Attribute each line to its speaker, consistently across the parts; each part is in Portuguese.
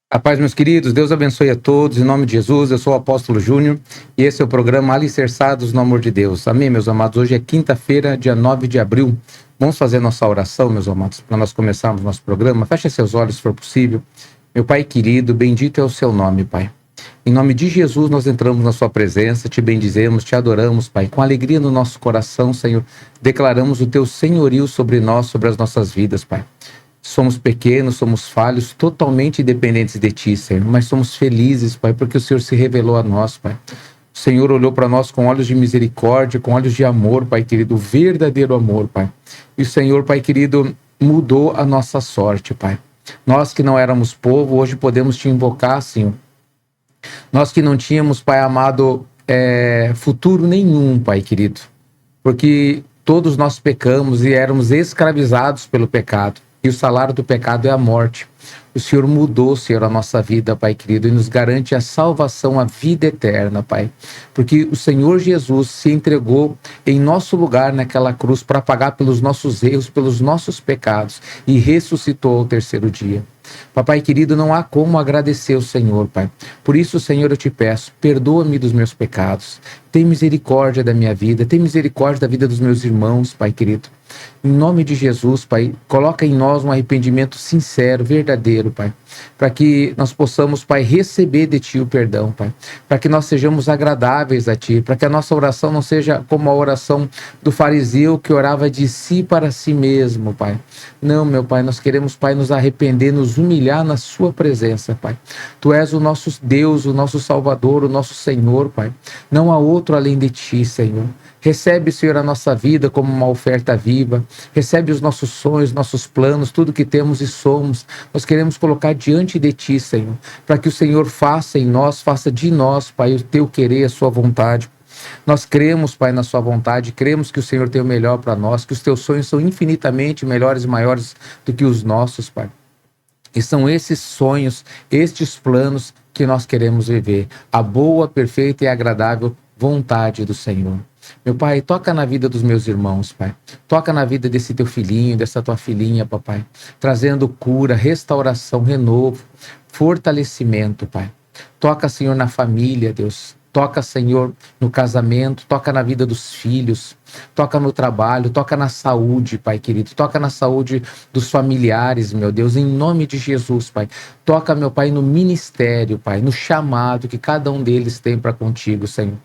Speaker 1: A paz, meus queridos, Deus abençoe a todos, em nome de Jesus. Eu sou o apóstolo Júnior e esse é o programa Alicerçados no Amor de Deus. Amém, meus amados? Hoje é quinta-feira, dia 9 de abril. Vamos fazer nossa oração, meus amados, para nós começarmos nosso programa. Feche seus olhos, se for possível. Meu Pai querido, bendito é o seu nome, Pai. Em nome de Jesus, nós entramos na sua presença, te bendizemos, te adoramos, Pai. Com alegria no nosso coração, Senhor, declaramos o teu senhorio sobre nós, sobre as nossas vidas, Pai. Somos pequenos, somos falhos, totalmente dependentes de Ti, Senhor, mas somos felizes, Pai, porque o Senhor se revelou a nós, Pai. O Senhor olhou para nós com olhos de misericórdia, com olhos de amor, Pai querido, o verdadeiro amor, Pai. E o Senhor, Pai querido, mudou a nossa sorte, Pai. Nós que não éramos povo, hoje podemos Te invocar, Senhor. Nós que não tínhamos, Pai amado, futuro nenhum, Pai querido, porque todos nós pecamos e éramos escravizados pelo pecado. E o salário do pecado é a morte. O Senhor mudou, Senhor, a nossa vida, Pai querido, e nos garante a salvação, a vida eterna, Pai. Porque o Senhor Jesus se entregou em nosso lugar naquela cruz para pagar pelos nossos erros, pelos nossos pecados, e ressuscitou ao terceiro dia. Papai querido, não há como agradecer o Senhor, Pai. Por isso, Senhor, eu te peço, perdoa-me dos meus pecados. Tem misericórdia da minha vida, tem misericórdia da vida dos meus irmãos, Pai querido. Em nome de Jesus, Pai, coloca em nós um arrependimento sincero, verdadeiro, Pai, para que nós possamos, Pai, receber de Ti o perdão, Pai, para que nós sejamos agradáveis a Ti, para que a nossa oração não seja como a oração do fariseu que orava de si para si mesmo, Pai. Não, meu Pai, nós queremos, Pai, nos arrepender, nos humilhar na Sua presença, Pai. Tu és o nosso Deus, o nosso Salvador, o nosso Senhor, Pai. Não há outro além de Ti, Senhor. Recebe, Senhor, a nossa vida como uma oferta viva. Recebe os nossos sonhos, nossos planos, tudo que temos e somos. Nós queremos colocar diante de Ti, Senhor, para que o Senhor faça em nós, faça de nós, Pai, o Teu querer, a Sua vontade. Nós cremos, Pai, na Sua vontade, cremos que o Senhor tem o melhor para nós, que os Teus sonhos são infinitamente melhores e maiores do que os nossos, Pai. E são esses sonhos, estes planos que nós queremos viver. A boa, perfeita e agradável vontade do Senhor. Meu Pai, toca na vida dos meus irmãos, Pai. Toca na vida desse teu filhinho, dessa tua filhinha, papai. Trazendo cura, restauração, renovo, fortalecimento, Pai. Toca, Senhor, na família, Deus. Toca, Senhor, no casamento, toca na vida dos filhos, toca no trabalho, toca na saúde, Pai querido, toca na saúde dos familiares, meu Deus, em nome de Jesus, Pai. Toca, meu Pai, no ministério, Pai, no chamado que cada um deles tem para contigo, Senhor.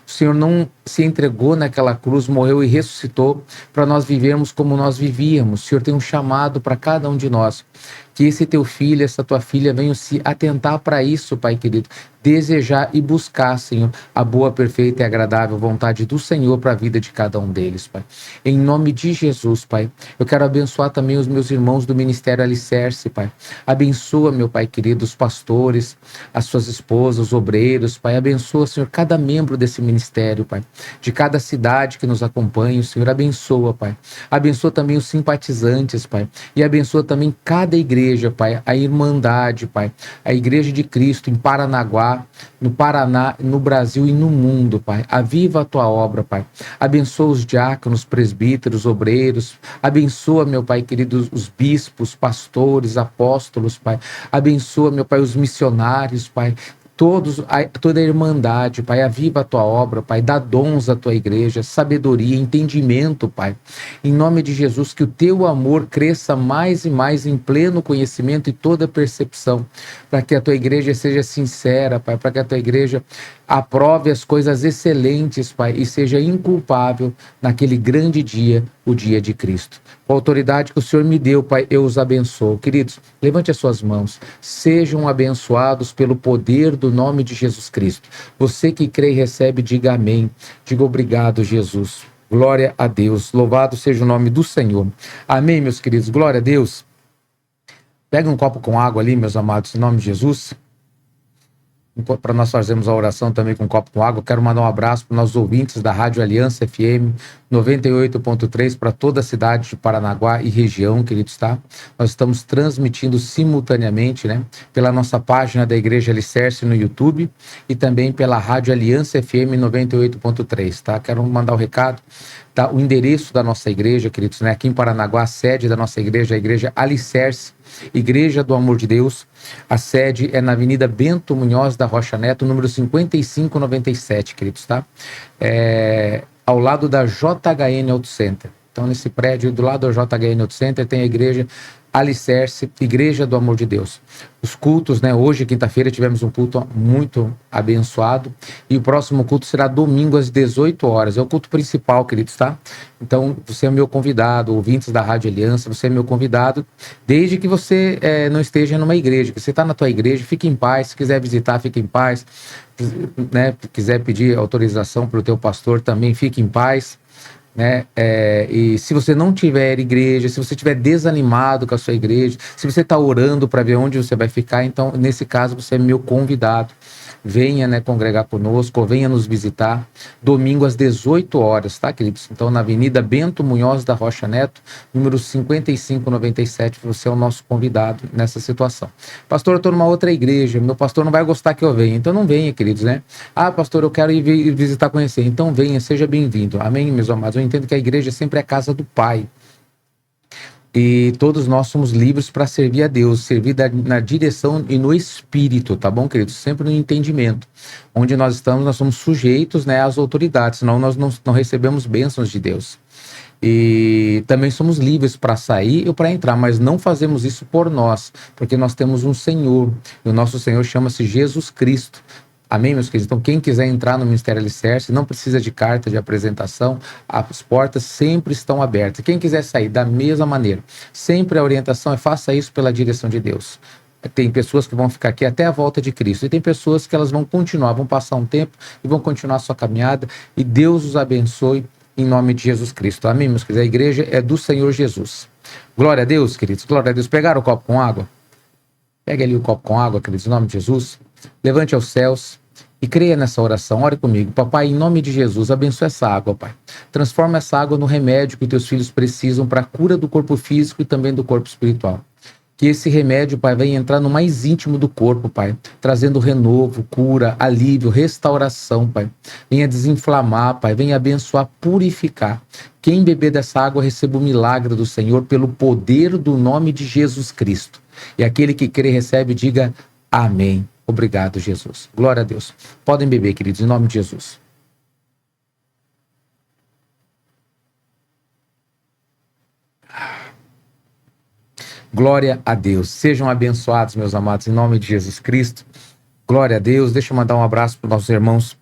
Speaker 1: O Senhor não se entregou naquela cruz, morreu e ressuscitou para nós vivermos como nós vivíamos. O Senhor tem um chamado para cada um de nós. Que esse teu filho, essa tua filha venham se atentar para isso, Pai querido. Desejar e buscar, Senhor, a boa, perfeita e agradável vontade do Senhor para a vida de cada um deles, Pai. Em nome de Jesus, Pai, eu quero abençoar também os meus irmãos do Ministério Alicerce, Pai. Abençoa, meu Pai querido, os pastores, as suas esposas, os obreiros, Pai. Abençoa, Senhor, cada membro desse ministério, Pai. De cada cidade que nos acompanha, o Senhor abençoa, Pai. Abençoa também os simpatizantes, Pai. E abençoa também cada igreja, Pai. A Irmandade, Pai. A Igreja de Cristo em Paranaguá, no Paraná, no Brasil e no mundo, Pai. Aviva a tua obra, Pai. Abençoa os diáconos, presbíteros, obreiros. Abençoa, meu Pai querido, os bispos, pastores, apóstolos, Pai. Abençoa, meu Pai, os missionários, Pai. Toda a irmandade, Pai, aviva a tua obra, Pai, dá dons à tua igreja, sabedoria, entendimento, Pai. Em nome de Jesus, que o teu amor cresça mais e mais em pleno conhecimento e toda percepção, para que a tua igreja seja sincera, Pai, para que a tua igreja aprove as coisas excelentes, Pai, e seja inculpável naquele grande dia, o dia de Cristo. Com a autoridade que o Senhor me deu, Pai, eu os abençoo. Queridos, levante as suas mãos. Sejam abençoados pelo poder do nome de Jesus Cristo. Você que crê e recebe, diga amém. Diga obrigado, Jesus. Glória a Deus. Louvado seja o nome do Senhor. Amém, meus queridos. Glória a Deus. Pega um copo com água ali, meus amados, em nome de Jesus. Para nós fazermos a oração também com um copo com água, quero mandar um abraço para os nossos ouvintes da Rádio Aliança FM 98.3 para toda a cidade de Paranaguá e região, queridos, tá? Nós estamos transmitindo simultaneamente, né, pela nossa página da Igreja Alicerce no YouTube e também pela Rádio Aliança FM 98.3, tá? Quero mandar um recado. tá? O endereço da nossa igreja, queridos, né? Aqui em Paranaguá, a sede da nossa igreja é a Igreja Alicerce, Igreja do Amor de Deus. A sede é na Avenida Bento Munhoz da Rocha Neto, número 5597, queridos, tá? Ao lado da JHN Auto Center. Então, nesse prédio, do lado da JHN Auto Center, tem a Igreja Alicerce, Igreja do Amor de Deus. Os cultos, né? Hoje, quinta-feira, tivemos um culto muito abençoado. E o próximo culto será domingo às 18 horas. É o culto principal, queridos, tá? Então, você é meu convidado, ouvintes da Rádio Aliança, você é meu convidado, desde que você não esteja numa igreja. Que você está na tua igreja, fique em paz. Se quiser visitar, fique em paz. Né? Quiser pedir autorização para o teu pastor, também fique em paz. Né? E se você não tiver igreja, se você estiver desanimado com a sua igreja, se você está orando para ver onde você vai ficar, então nesse caso você é meu convidado. Venha, né, congregar conosco, ou venha nos visitar, domingo às 18 horas, tá, queridos? Então, na Avenida Bento Munhoz da Rocha Neto, número 5597, você é o nosso convidado nessa situação. Pastor, eu estou numa outra igreja, meu pastor não vai gostar que eu venha, então não venha, queridos, né? Ah, pastor, eu quero ir visitar, conhecer, então venha, seja bem-vindo. Amém, meus amados? Eu entendo que a igreja sempre é a casa do Pai. E todos nós somos livres para servir a Deus, servir na direção e no espírito, tá bom, queridos? Sempre no entendimento. Onde nós estamos, nós somos sujeitos, né, às autoridades, senão nós não recebemos bênçãos de Deus. E também somos livres para sair ou para entrar, mas não fazemos isso por nós, porque nós temos um Senhor, e o nosso Senhor chama-se Jesus Cristo. Amém, meus queridos? Então, quem quiser entrar no Ministério Alicerce, não precisa de carta de apresentação, as portas sempre estão abertas. Quem quiser sair, da mesma maneira. Sempre a orientação é faça isso pela direção de Deus. Tem pessoas que vão ficar aqui até a volta de Cristo, e tem pessoas que elas vão continuar, vão passar um tempo e vão continuar a sua caminhada, e Deus os abençoe em nome de Jesus Cristo. Amém, meus queridos? A igreja é do Senhor Jesus. Glória a Deus, queridos. Glória a Deus. Pegaram o copo com água? Pegue ali o copo com água, queridos, em nome de Jesus. Levante aos céus e creia nessa oração. Ore comigo. Papai, em nome de Jesus, abençoa essa água, Pai. Transforma essa água no remédio que teus filhos precisam para a cura do corpo físico e também do corpo espiritual. Que esse remédio, Pai, venha entrar no mais íntimo do corpo, Pai, trazendo renovo, cura, alívio, restauração, Pai. Venha desinflamar, Pai, venha abençoar, purificar. Quem beber dessa água receba o milagre do Senhor pelo poder do nome de Jesus Cristo. E aquele que crê e recebe, diga amém. Obrigado, Jesus. Glória a Deus. Podem beber, queridos, em nome de Jesus. Glória a Deus. Sejam abençoados, meus amados, em nome de Jesus Cristo. Glória a Deus. Deixa eu mandar um abraço para os nossos irmãos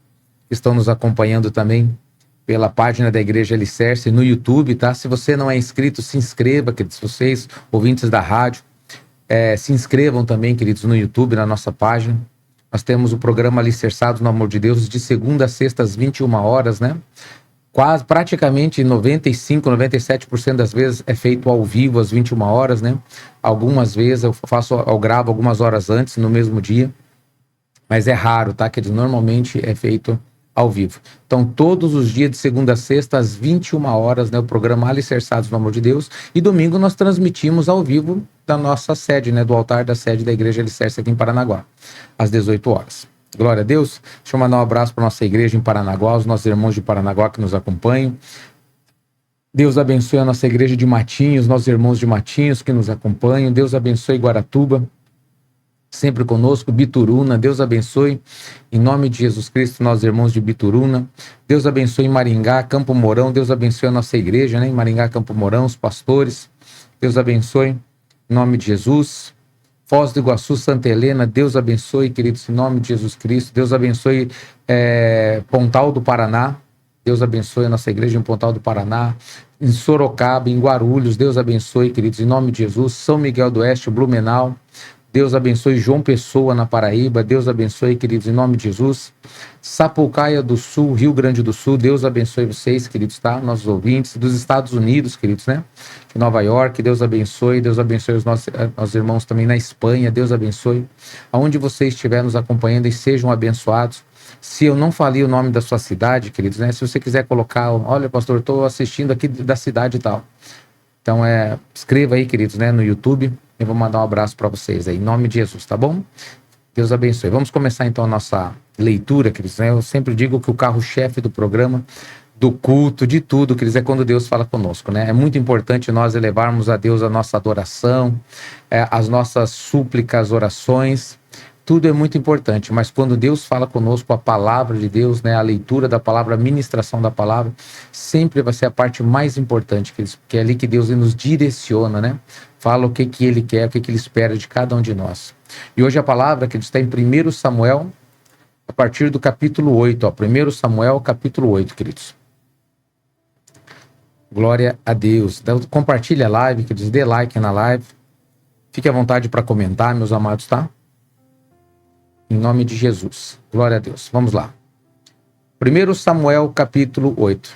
Speaker 1: que estão nos acompanhando também pela página da Igreja Alicerce no YouTube, tá? Se você não é inscrito, se inscreva, queridos. Vocês, ouvintes da rádio, se inscrevam também, queridos, no YouTube, na nossa página. Nós temos o programa Alicerçados no Amor de Deus, de segunda a sexta às 21 horas, né? Praticamente 95, 97% das vezes é feito ao vivo às 21 horas, né? Algumas vezes eu gravo algumas horas antes, no mesmo dia. Mas é raro, tá? Que normalmente é feito ao vivo. Então, todos os dias de segunda a sexta, às 21 horas, né? O programa Alicerçados no Amor de Deus. E domingo nós transmitimos ao vivo da nossa sede, né? Do altar da sede da Igreja Alicerce aqui em Paranaguá, às 18 horas. Glória a Deus. Deixa eu mandar um abraço para a nossa igreja em Paranaguá, os nossos irmãos de Paranaguá que nos acompanham. Deus abençoe a nossa igreja de Matinhos, nossos irmãos de Matinhos que nos acompanham. Deus abençoe Guaratuba, sempre conosco. Bituruna, Deus abençoe. Em nome de Jesus Cristo, nossos irmãos de Bituruna. Deus abençoe Maringá, Campo Mourão. Deus abençoe a nossa igreja, né? Em Maringá, Campo Mourão, os pastores. Deus abençoe. Em nome de Jesus. Foz do Iguaçu, Santa Helena, Deus abençoe, queridos, em nome de Jesus Cristo. Deus abençoe Pontal do Paraná. Deus abençoe a nossa igreja em Pontal do Paraná. Em Sorocaba, em Guarulhos, Deus abençoe, queridos, em nome de Jesus. São Miguel do Oeste, Blumenau. Deus abençoe João Pessoa, na Paraíba. Deus abençoe, queridos, em nome de Jesus. Sapucaia do Sul, Rio Grande do Sul. Deus abençoe vocês, queridos, tá? Nossos ouvintes. Dos Estados Unidos, queridos, né? De Nova York. Deus abençoe. Deus abençoe os nossos irmãos também na Espanha. Deus abençoe. Aonde você estiver nos acompanhando e sejam abençoados. Se eu não falei o nome da sua cidade, queridos, né? Se você quiser colocar, olha, pastor, estou assistindo aqui da cidade e tal. Então, escreva aí, queridos, né? No YouTube. Eu vou mandar um abraço para vocês aí, em nome de Jesus, tá bom? Deus abençoe. Vamos começar então a nossa leitura, queridos, né? Eu sempre digo que o carro-chefe do programa do culto, de tudo, quer dizer, é quando Deus fala conosco, né? É muito importante nós elevarmos a Deus a nossa adoração, as nossas súplicas, orações, tudo é muito importante, mas quando Deus fala conosco, a palavra de Deus, né, a leitura da palavra, a ministração da palavra, sempre vai ser a parte mais importante, que é ali que Deus nos direciona, né? Fala o que Ele quer, o que Ele espera de cada um de nós. E hoje a palavra que está em 1 Samuel, a partir do capítulo 8, ó, 1 Samuel, capítulo 8, queridos. Glória a Deus. Então, compartilhe a live, queridos, dê like na live. Fique à vontade para comentar, meus amados, tá? Em nome de Jesus. Glória a Deus. Vamos lá. 1 Samuel, capítulo 8.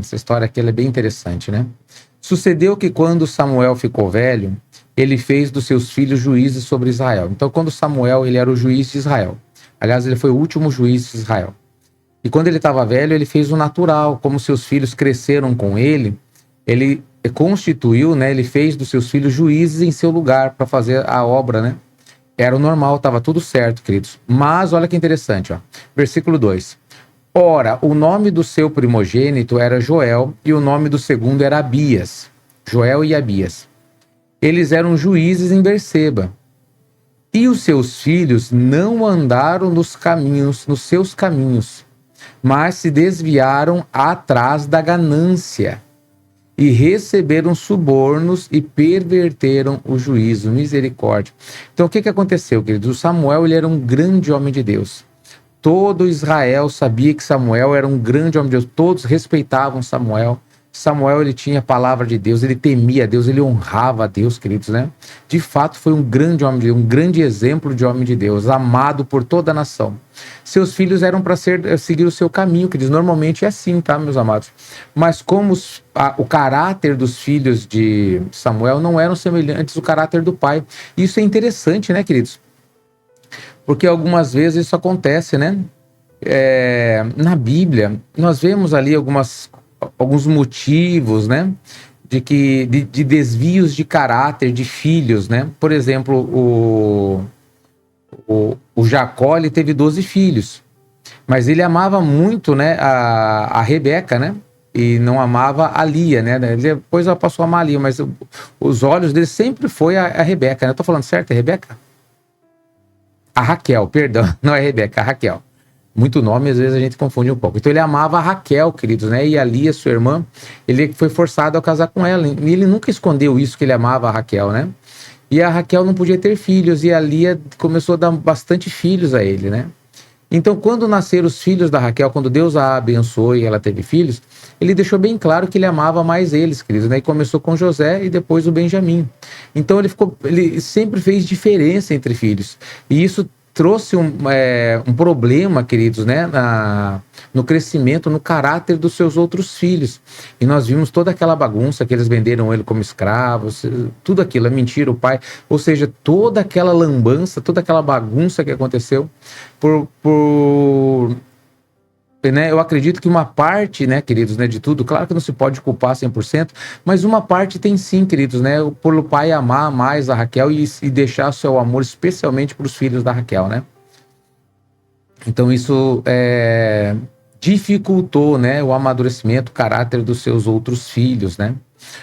Speaker 1: Essa história aqui ela é bem interessante, né? Sucedeu que quando Samuel ficou velho, ele fez dos seus filhos juízes sobre Israel. Então, quando Samuel, ele era o juiz de Israel. Aliás, ele foi o último juiz de Israel. E quando ele estava velho, ele fez o natural. Como seus filhos cresceram com ele constituiu, né? Ele fez dos seus filhos juízes em seu lugar para fazer a obra, né? Era o normal, estava tudo certo, queridos. Mas olha que interessante, ó. Versículo 2. Ora, o nome do seu primogênito era Joel e o nome do segundo era Abias. Joel e Abias. Eles eram juízes em Berseba. E os seus filhos não andaram nos seus caminhos, mas se desviaram atrás da ganância e receberam subornos e perverteram o juízo. Misericórdia. Então, o que aconteceu, queridos? O Samuel, ele era um grande homem de Deus. Todo Israel sabia que Samuel era um grande homem de Deus. Todos respeitavam Samuel. Samuel, ele tinha a palavra de Deus, ele temia a Deus, ele honrava a Deus, queridos, né? De fato, foi um grande homem de Deus, um grande exemplo de homem de Deus, amado por toda a nação. Seus filhos eram para seguir o seu caminho, queridos. Normalmente é assim, tá, meus amados? Mas como o caráter dos filhos de Samuel não eram semelhantes ao caráter do pai. Isso é interessante, né, queridos? Porque algumas vezes isso acontece, né? Na Bíblia, nós vemos ali alguns motivos, né, de desvios de caráter de filhos, né? Por exemplo, o Jacó, ele teve 12 filhos, mas ele amava muito, né, a Rebeca, né? E não amava a Lia, né? Depois ela passou a amar a Lia, mas os olhos dele sempre foi a Rebeca, né? Eu tô falando certo, é Rebeca? A Raquel, perdão, não é Rebeca, a Raquel. Muito nome, às vezes a gente confunde um pouco. Então ele amava a Raquel, queridos, né? E a Lia, sua irmã, ele foi forçado a casar com ela. E ele nunca escondeu isso, que ele amava a Raquel, né? E a Raquel não podia ter filhos, e a Lia começou a dar bastante filhos a ele, né? Então, quando nasceram os filhos da Raquel, quando Deus a abençoou e ela teve filhos, ele deixou bem claro que ele amava mais eles, queridos, né? E começou com José e depois o Benjamim. Então ele sempre fez diferença entre filhos. E isso trouxe um problema, queridos, né, no crescimento, no caráter dos seus outros filhos. E nós vimos toda aquela bagunça que eles venderam ele como escravos, tudo aquilo, é mentira, o pai. Ou seja, toda aquela lambança, toda aquela bagunça que aconteceu né, eu acredito que uma parte, né, queridos, né, de tudo, claro que não se pode culpar 100%, mas uma parte tem sim, queridos, né, por o pai amar mais a Raquel e deixar o seu amor especialmente para os filhos da Raquel, né. Então isso dificultou, né, o amadurecimento, o caráter dos seus outros filhos, né.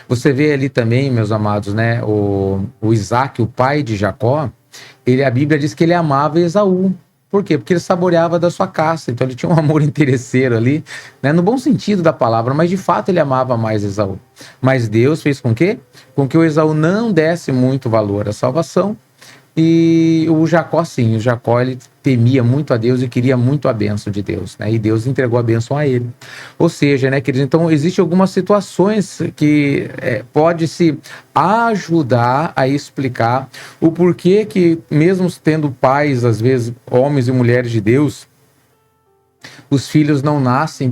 Speaker 1: Você vê ali também, meus amados, né, o Isaac, o pai de Jacó, a Bíblia diz que ele amava Esaú. Por quê? Porque ele saboreava da sua caça, então ele tinha um amor interesseiro ali, né? No bom sentido da palavra, mas de fato ele amava mais Esaú. Mas Deus fez com que o Esaú não desse muito valor à salvação, e o Jacó sim, o Jacó ele temia muito a Deus e queria muito a bênção de Deus, né? E Deus entregou a bênção a ele. Ou seja, né, queridos, então existem algumas situações que pode se ajudar a explicar o porquê que, mesmo tendo pais, às vezes, homens e mulheres de Deus, os filhos não nascem,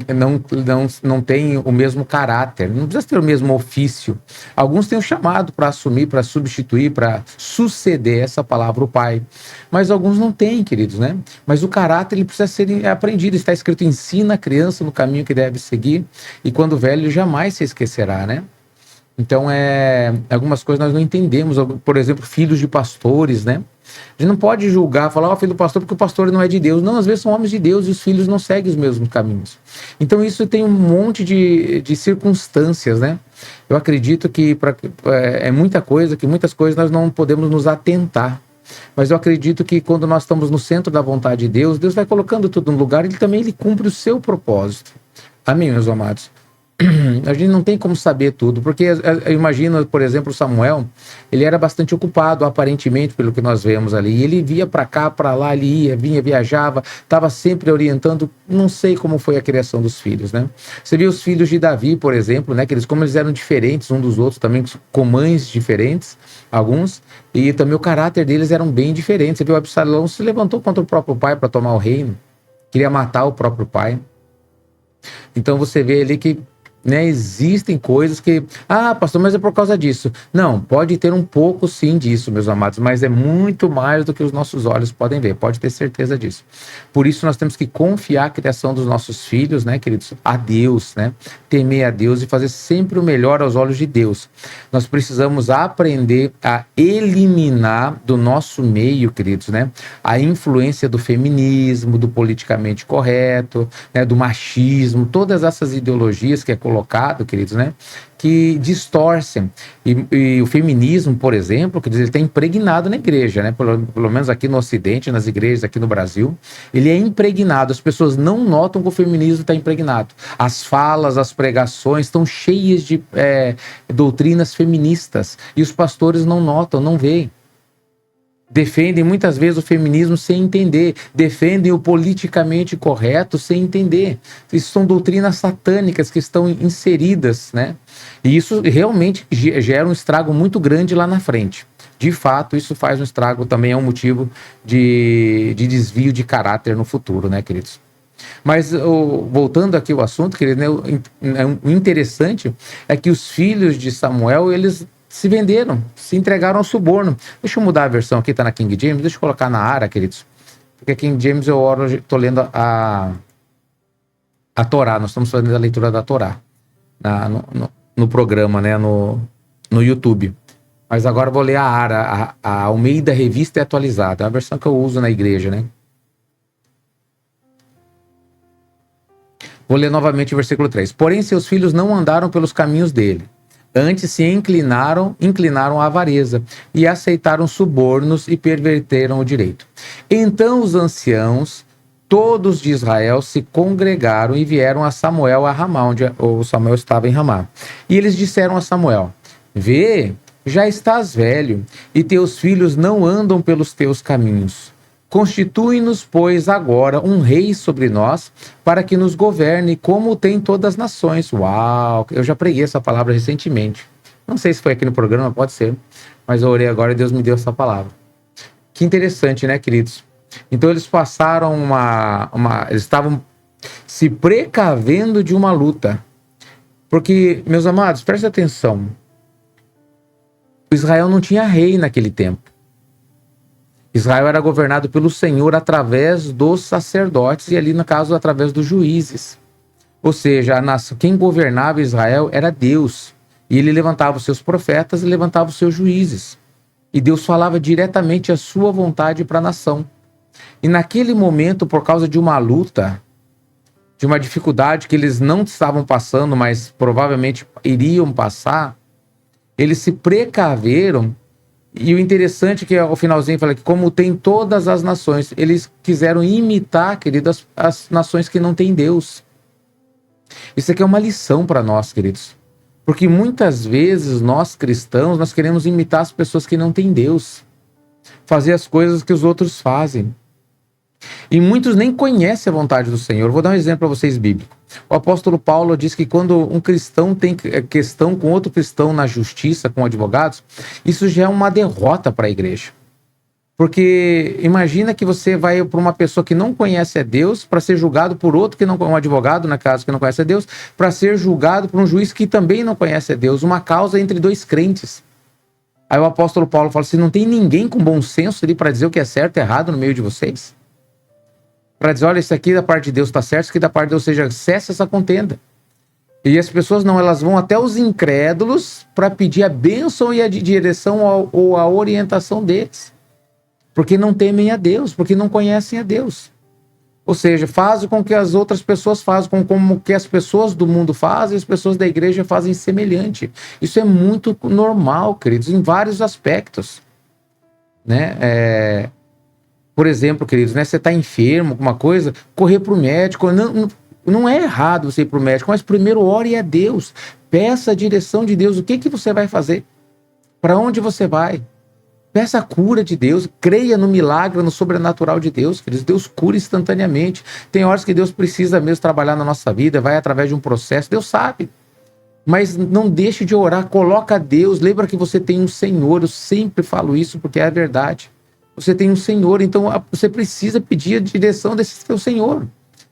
Speaker 1: não têm o mesmo caráter, não precisa ter o mesmo ofício. Alguns têm um chamado para assumir, para substituir, para suceder essa palavra, o pai. Mas alguns não têm, queridos, né? Mas o caráter ele precisa ser aprendido. Está escrito: ensina a criança no caminho que deve seguir, e quando velho jamais se esquecerá, né? Então, algumas coisas nós não entendemos. Por exemplo, filhos de pastores, né? A gente não pode julgar, falar, filho do pastor, porque o pastor não é de Deus. Não, às vezes são homens de Deus e os filhos não seguem os mesmos caminhos. Então, isso tem um monte de circunstâncias, né? Eu acredito que é muita coisa, que muitas coisas nós não podemos nos atentar. Mas eu acredito que quando nós estamos no centro da vontade de Deus, Deus vai colocando tudo no lugar e ele cumpre o seu propósito. Amém, meus amados? A gente não tem como saber tudo, porque eu imagino, por exemplo, Samuel, ele era bastante ocupado, aparentemente, pelo que nós vemos ali, e ele via para cá, para lá, ele ia, vinha, viajava, estava sempre orientando. Não sei como foi a criação dos filhos, né? Você viu os filhos de Davi, por exemplo, né? Como eles eram diferentes uns dos outros, também com mães diferentes, alguns, e também o caráter deles eram bem diferentes. Você viu, Absalão se levantou contra o próprio pai para tomar o reino, queria matar o próprio pai. Então você vê ali que, né, existem coisas que, pastor, mas é por causa disso. Não, pode ter um pouco sim disso, meus amados, mas é muito mais do que os nossos olhos podem ver, pode ter certeza disso. Por isso nós temos que confiar a criação dos nossos filhos, né, queridos, a Deus, né, temer a Deus e fazer sempre o melhor aos olhos de Deus. Nós precisamos aprender a eliminar do nosso meio, queridos, né, a influência do feminismo, do politicamente correto, né, do machismo, todas essas ideologias que é colocado, queridos, né, que distorcem. E o feminismo, por exemplo, quer dizer, ele está impregnado na igreja, né, pelo menos aqui no Ocidente, nas igrejas aqui no Brasil, ele é impregnado. As pessoas não notam que o feminismo está impregnado. As falas, as pregações estão cheias de doutrinas feministas e os pastores não notam, não veem. Defendem muitas vezes o feminismo sem entender, defendem o politicamente correto sem entender. Isso são doutrinas satânicas que estão inseridas, né? E isso realmente gera um estrago muito grande lá na frente. De fato, isso faz um estrago, também é um motivo de desvio de caráter no futuro, né, queridos? Mas voltando aqui ao assunto, querido, né, o interessante é que os filhos de Samuel, eles se venderam, se entregaram ao suborno. Deixa eu mudar a versão aqui, tá na King James, deixa eu colocar na Ara, queridos. Porque a King James eu estou lendo a Torá, nós estamos fazendo a leitura da Torá no programa, né, no YouTube. Mas agora eu vou ler a Ara, a Almeida Revista e Atualizada, é a versão que eu uso na igreja, né? Vou ler novamente o versículo 3. Porém, seus filhos não andaram pelos caminhos dele. Antes se inclinaram à avareza e aceitaram subornos e perverteram o direito. Então os anciãos, todos de Israel, se congregaram e vieram a Samuel a Ramá, onde o Samuel estava em Ramá. E eles disseram a Samuel: Vê, já estás velho, e teus filhos não andam pelos teus caminhos. Constitui-nos, pois, agora um rei sobre nós, para que nos governe como tem todas as nações. Uau! Eu já preguei essa palavra recentemente. Não sei se foi aqui no programa, pode ser. Mas eu orei agora e Deus me deu essa palavra. Que interessante, né, queridos? Então eles passaram eles estavam se precavendo de uma luta. Porque, meus amados, prestem atenção. Israel não tinha rei naquele tempo. Israel era governado pelo Senhor através dos sacerdotes e ali, no caso, através dos juízes. Ou seja, quem governava Israel era Deus. E ele levantava os seus profetas e levantava os seus juízes. E Deus falava diretamente a sua vontade para a nação. E naquele momento, por causa de uma luta, de uma dificuldade que eles não estavam passando, mas provavelmente iriam passar, eles se precaveram. E o interessante é que ao finalzinho fala que como tem todas as nações, eles quiseram imitar, queridos, as nações que não têm Deus. Isso aqui é uma lição para nós, queridos. Porque muitas vezes nós cristãos, nós queremos imitar as pessoas que não têm Deus. Fazer as coisas que os outros fazem. E muitos nem conhecem a vontade do Senhor. Vou dar um exemplo para vocês bíblico. O apóstolo Paulo diz que quando um cristão tem questão com outro cristão na justiça, com advogados, isso já é uma derrota para a igreja. Porque imagina que você vai para uma pessoa que não conhece a Deus para ser julgado por outro que não, um advogado, na casa que não conhece a Deus, para ser julgado por um juiz que também não conhece a Deus, uma causa entre dois crentes. Aí o apóstolo Paulo fala assim: não tem ninguém com bom senso ali para dizer o que é certo e errado no meio de vocês? Para dizer, olha, isso aqui da parte de Deus está certo, isso aqui da parte de Deus, ou seja, cessa essa contenda. E as pessoas não, elas vão até os incrédulos para pedir a bênção e a direção ou a orientação deles. Porque não temem a Deus, porque não conhecem a Deus. Ou seja, fazem com que as outras pessoas façam, como que as pessoas do mundo fazem, as pessoas da igreja fazem semelhante. Isso é muito normal, queridos, em vários aspectos. Né? Por exemplo, queridos, né? Você está enfermo, alguma coisa, correr para o médico. Não é errado você ir para o médico, mas primeiro ore a Deus. Peça a direção de Deus. O que você vai fazer? Para onde você vai? Peça a cura de Deus, creia no milagre, no sobrenatural de Deus, queridos. Deus cura instantaneamente. Tem horas que Deus precisa mesmo trabalhar na nossa vida, vai através de um processo, Deus sabe. Mas não deixe de orar, coloca a Deus, lembra que você tem um Senhor, eu sempre falo isso porque é a verdade. Você tem um Senhor, então você precisa pedir a direção desse teu Senhor.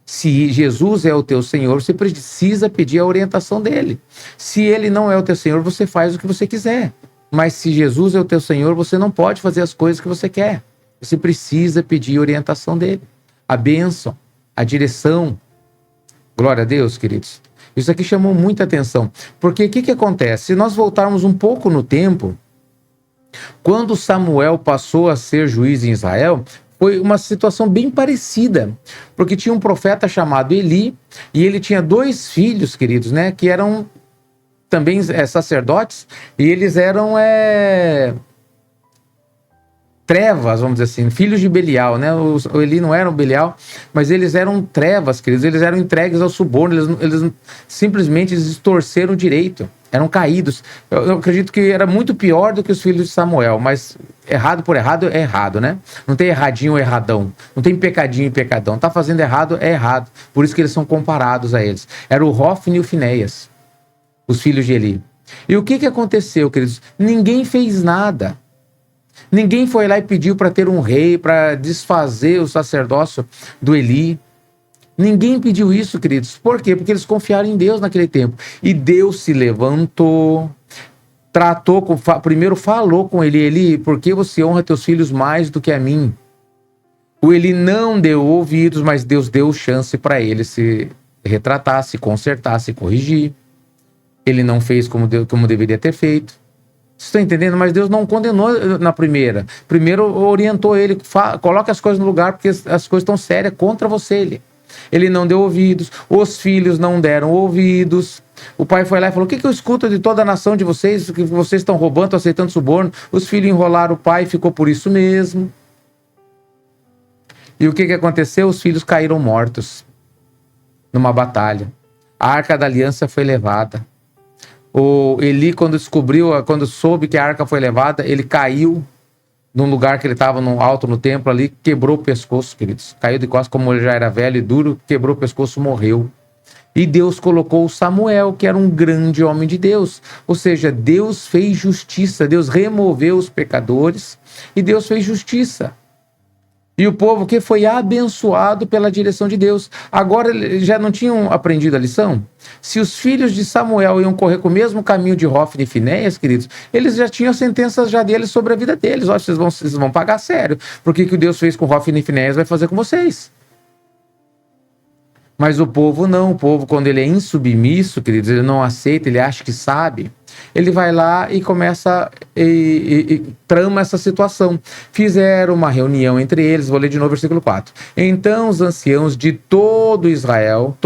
Speaker 1: Se Jesus é o teu Senhor, você precisa pedir a orientação dele. Se ele não é o teu Senhor, você faz o que você quiser. Mas se Jesus é o teu Senhor, você não pode fazer as coisas que você quer. Você precisa pedir a orientação dele, a bênção, a direção. Glória a Deus, queridos. Isso aqui chamou muita atenção. Porque o que acontece? Se nós voltarmos um pouco no tempo, quando Samuel passou a ser juiz em Israel, foi uma situação bem parecida. Porque tinha um profeta chamado Eli, e ele tinha 2 filhos, queridos, né, que eram também sacerdotes, e eles eram trevas, vamos dizer assim, filhos de Belial, né? O Eli não era um Belial, mas eles eram trevas, queridos, eles eram entregues ao suborno, eles simplesmente distorceram o direito, eram caídos. Eu acredito que era muito pior do que os filhos de Samuel, mas errado por errado é errado, né? Não tem erradinho ou erradão, não tem pecadinho e pecadão, tá fazendo errado é errado, por isso que eles são comparados a eles. Era o Hofni e o Finéias, os filhos de Eli. E o que aconteceu, queridos? Ninguém fez nada. Ninguém foi lá e pediu para ter um rei, para desfazer o sacerdócio do Eli. Ninguém pediu isso, queridos. Por quê? Porque eles confiaram em Deus naquele tempo. E Deus se levantou, primeiro falou com Eli: Eli, por que você honra teus filhos mais do que a mim? O Eli não deu ouvidos, mas Deus deu chance para ele se retratar, se consertar, se corrigir. Ele não fez como deveria ter feito. Vocês estão entendendo? Mas Deus não condenou na primeira. Primeiro orientou ele, coloque as coisas no lugar, porque as coisas estão sérias contra você. Ele não deu ouvidos, os filhos não deram ouvidos. O pai foi lá e falou: o que eu escuto de toda a nação de vocês, que vocês estão roubando, estão aceitando suborno? Os filhos enrolaram o pai e ficou por isso mesmo. E o que aconteceu? Os filhos caíram mortos numa batalha. A Arca da Aliança foi levada. O Eli, quando soube que a arca foi levada, ele caiu num lugar que ele estava alto no templo ali, quebrou o pescoço, queridos. Caiu de costas, como ele já era velho e duro, quebrou o pescoço, morreu. E Deus colocou Samuel, que era um grande homem de Deus. Ou seja, Deus fez justiça, Deus removeu os pecadores e Deus fez justiça. E o povo que foi abençoado pela direção de Deus. Agora, eles já não tinham aprendido a lição? Se os filhos de Samuel iam correr com o mesmo caminho de Hofni e Finéias, queridos, eles já tinham sentenças já deles sobre a vida deles. Ó, vocês vão pagar sério. Porque o que Deus fez com Hofni e Finéias vai fazer com vocês. Mas o povo não. O povo, quando ele é insubmisso, queridos, ele não aceita, ele acha que sabe, ele vai lá e começa e trama essa situação. Fizeram uma reunião entre eles, vou ler de novo o versículo 4. Então os anciãos de todo Israel,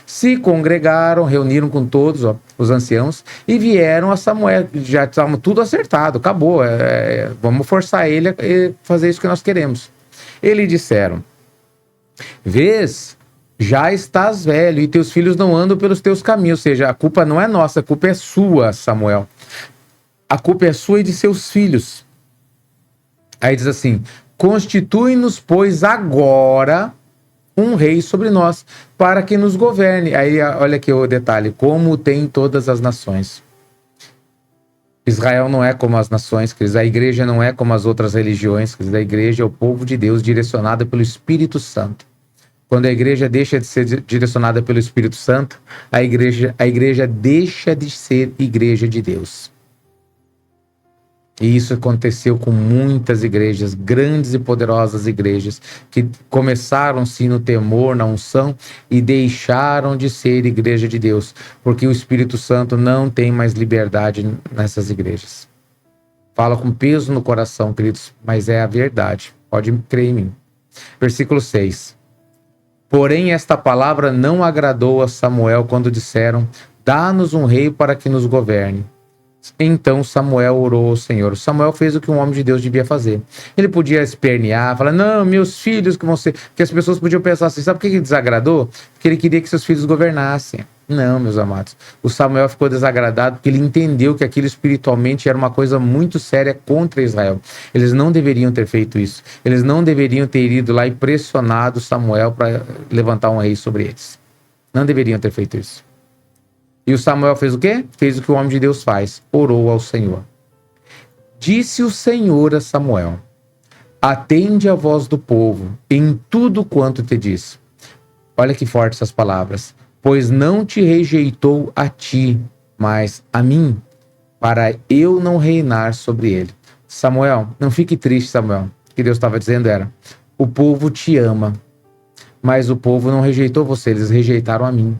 Speaker 1: se congregaram, reuniram com todos os anciãos e vieram a Samuel. Já estava tudo acertado, acabou, vamos forçar ele a fazer isso que nós queremos. Eles disseram: vês, já estás velho e teus filhos não andam pelos teus caminhos. Ou seja, a culpa não é nossa, a culpa é sua, Samuel. A culpa é sua e de seus filhos. Aí diz assim: constitui-nos, pois, agora um rei sobre nós, para que nos governe. Aí olha aqui o detalhe: como tem todas as nações. Israel não é como as nações, queridos. A igreja não é como as outras religiões, queridos. A igreja é o povo de Deus, direcionada pelo Espírito Santo. Quando a igreja deixa de ser direcionada pelo Espírito Santo, a igreja deixa de ser igreja de Deus. E isso aconteceu com muitas igrejas, grandes e poderosas igrejas, que começaram sim no temor, na unção, e deixaram de ser igreja de Deus, porque o Espírito Santo não tem mais liberdade nessas igrejas. Fala com peso no coração, queridos, mas é a verdade. Pode crer em mim. Versículo 6. Porém, esta palavra não agradou a Samuel quando disseram: dá-nos um rei para que nos governe. Então Samuel orou ao Senhor. Samuel fez o que um homem de Deus devia fazer. Ele podia espernear, falar: não, meus filhos que vão ser... Porque as pessoas podiam pensar assim, sabe por que ele desagradou? Porque ele queria que seus filhos governassem. Não, meus amados. O Samuel ficou desagradado porque ele entendeu que aquilo espiritualmente era uma coisa muito séria contra Israel. Eles não deveriam ter feito isso. Eles não deveriam ter ido lá e pressionado Samuel para levantar um rei sobre eles. Não deveriam ter feito isso. E o Samuel fez o quê? Fez o que o homem de Deus faz. Orou ao Senhor. Disse o Senhor a Samuel: atende a voz do povo em tudo quanto te disse. Olha que forte essas palavras. Pois não te rejeitou a ti, mas a mim, para eu não reinar sobre ele. Samuel, não fique triste, Samuel. O que Deus estava dizendo era: o povo te ama, mas o povo não rejeitou você, eles rejeitaram a mim,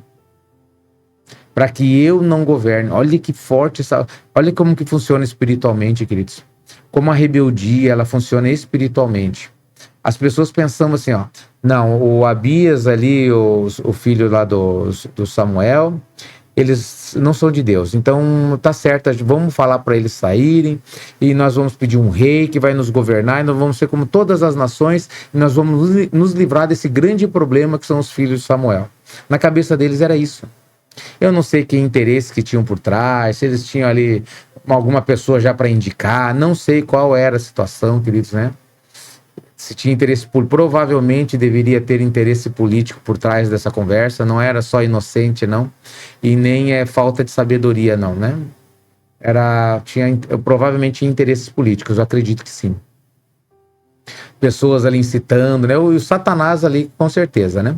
Speaker 1: para que eu não governe. Olha que forte essa... Olha como que funciona espiritualmente, queridos. Como a rebeldia, ela funciona espiritualmente. As pessoas pensam assim, ó, não, o Abias ali, o filho lá do Samuel, eles não são de Deus. Então, tá certo, vamos falar para eles saírem, e nós vamos pedir um rei que vai nos governar, e nós vamos ser como todas as nações, e nós vamos nos livrar desse grande problema que são os filhos de Samuel. Na cabeça deles era isso. Eu não sei que interesse que tinham por trás, se eles tinham ali alguma pessoa já para indicar, não sei qual era a situação, queridos, né? Se tinha interesse provavelmente deveria ter interesse político por trás dessa conversa, não era só inocente, não, e nem é falta de sabedoria, não, né? Provavelmente interesses políticos, eu acredito que sim. Pessoas ali incitando, né? O Satanás ali, com certeza, né?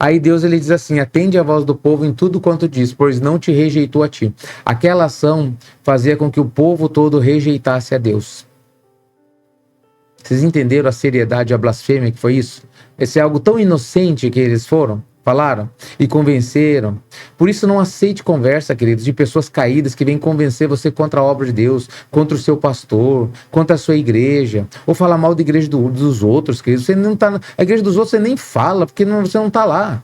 Speaker 1: Aí Deus ele diz assim: atende a voz do povo em tudo quanto diz, pois não te rejeitou a ti. Aquela ação fazia com que o povo todo rejeitasse a Deus. Vocês entenderam a seriedade e a blasfêmia que foi isso? Esse é algo tão inocente que eles falaram e convenceram. Por isso não aceite conversa, queridos, de pessoas caídas que vêm convencer você contra a obra de Deus, contra o seu pastor, contra a sua igreja, ou falar mal da igreja dos outros, queridos. Você não tá, a igreja dos outros você nem fala, porque você não está lá.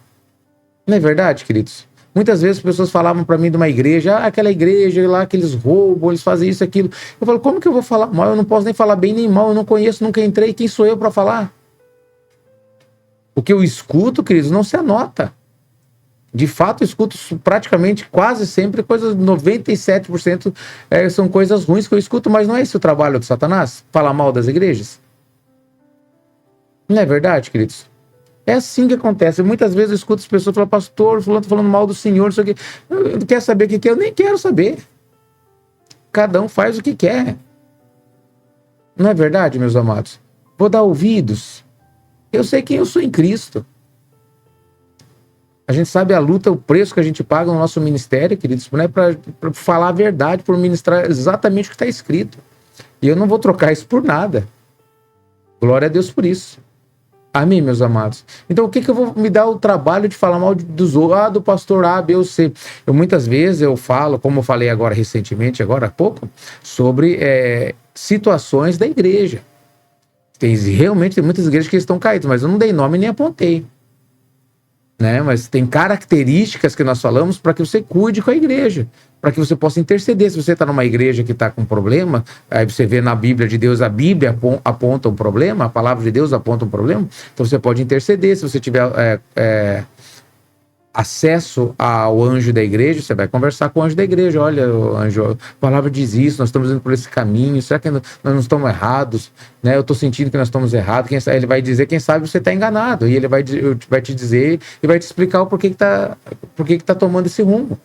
Speaker 1: Não é verdade, queridos? Muitas vezes as pessoas falavam para mim de uma igreja, aquela igreja lá que eles roubam, eles fazem isso, aquilo. Eu falo, como que eu vou falar mal? Eu não posso nem falar bem nem mal, eu não conheço, nunca entrei, quem sou eu para falar? O que eu escuto, queridos, não se anota. De fato, eu escuto praticamente quase sempre coisas, 97% são coisas ruins que eu escuto, mas não é esse o trabalho do Satanás? Falar mal das igrejas? Não é verdade, queridos? É assim que acontece. Muitas vezes eu escuto as pessoas falar, pastor, fulano falando mal do Senhor, isso aqui. Quer saber o que quer? Eu nem quero saber. Cada um faz o que quer. Não é verdade, meus amados? Vou dar ouvidos. Eu sei quem eu sou em Cristo. A gente sabe a luta, o preço que a gente paga no nosso ministério, queridos, né, para falar a verdade, por ministrar exatamente o que está escrito. E eu não vou trocar isso por nada. Glória a Deus por isso. Amém, meus amados? Então, o que eu vou me dar o trabalho de falar mal dos outros? Do pastor A, B ou C. Muitas vezes eu falo, como eu falei agora recentemente, agora há pouco, sobre situações da igreja. Realmente tem muitas igrejas que estão caídas, mas eu não dei nome nem apontei. Né? Mas tem características que nós falamos para que você cuide com a igreja, para que você possa interceder. Se você está numa igreja que está com problema, aí você vê na Bíblia de Deus, a Bíblia aponta um problema, a palavra de Deus aponta um problema, então você pode interceder. Se você tiver acesso ao anjo da igreja, você vai conversar com o anjo da igreja. Olha, o anjo, a palavra diz isso, nós estamos indo por esse caminho, será que nós não estamos errados? Né? Eu estou sentindo que nós estamos errados. Ele vai dizer, quem sabe você está enganado, e ele vai te dizer e vai te explicar o porquê que está tomando esse rumo.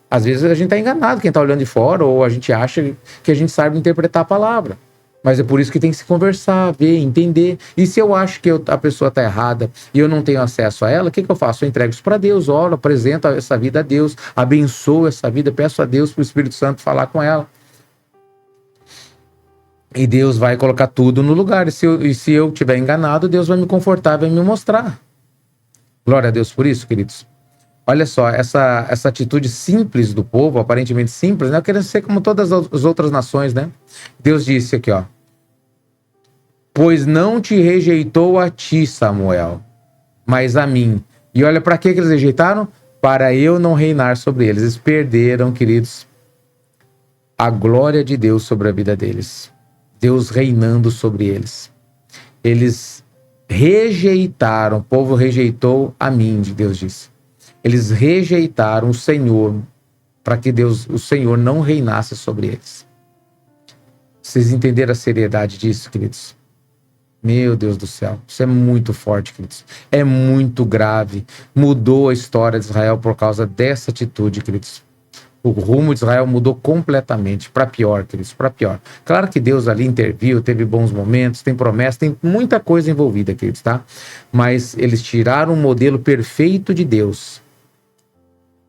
Speaker 1: Às vezes a gente está enganado, quem está olhando de fora, ou a gente acha que a gente sabe interpretar a palavra. Mas é por isso que tem que se conversar, ver, entender. E se eu acho que a pessoa está errada e eu não tenho acesso a ela, o que eu faço? Eu entrego isso para Deus, oro, apresento essa vida a Deus, abençoo essa vida, peço a Deus para o Espírito Santo falar com ela. E Deus vai colocar tudo no lugar. E se eu tiver enganado, Deus vai me confortar, vai me mostrar. Glória a Deus por isso, queridos. Olha só, essa atitude simples do povo, aparentemente simples, né? Querendo ser como todas as outras nações, né? Deus disse aqui, ó. Pois não te rejeitou a ti, Samuel, mas a mim. E olha para que eles rejeitaram? Para eu não reinar sobre eles. Eles perderam, queridos, a glória de Deus sobre a vida deles. Deus reinando sobre eles. Eles rejeitaram, o povo rejeitou a mim, Deus disse. Eles rejeitaram o Senhor para que Deus, o Senhor, não reinasse sobre eles. Vocês entenderam a seriedade disso, queridos? Meu Deus do céu, isso é muito forte, queridos. É muito grave. Mudou a história de Israel por causa dessa atitude, queridos. O rumo de Israel mudou completamente, para pior, queridos, para pior. Claro que Deus ali interviu, teve bons momentos, tem promessa, tem muita coisa envolvida, queridos, tá? Mas eles tiraram o modelo perfeito de Deus,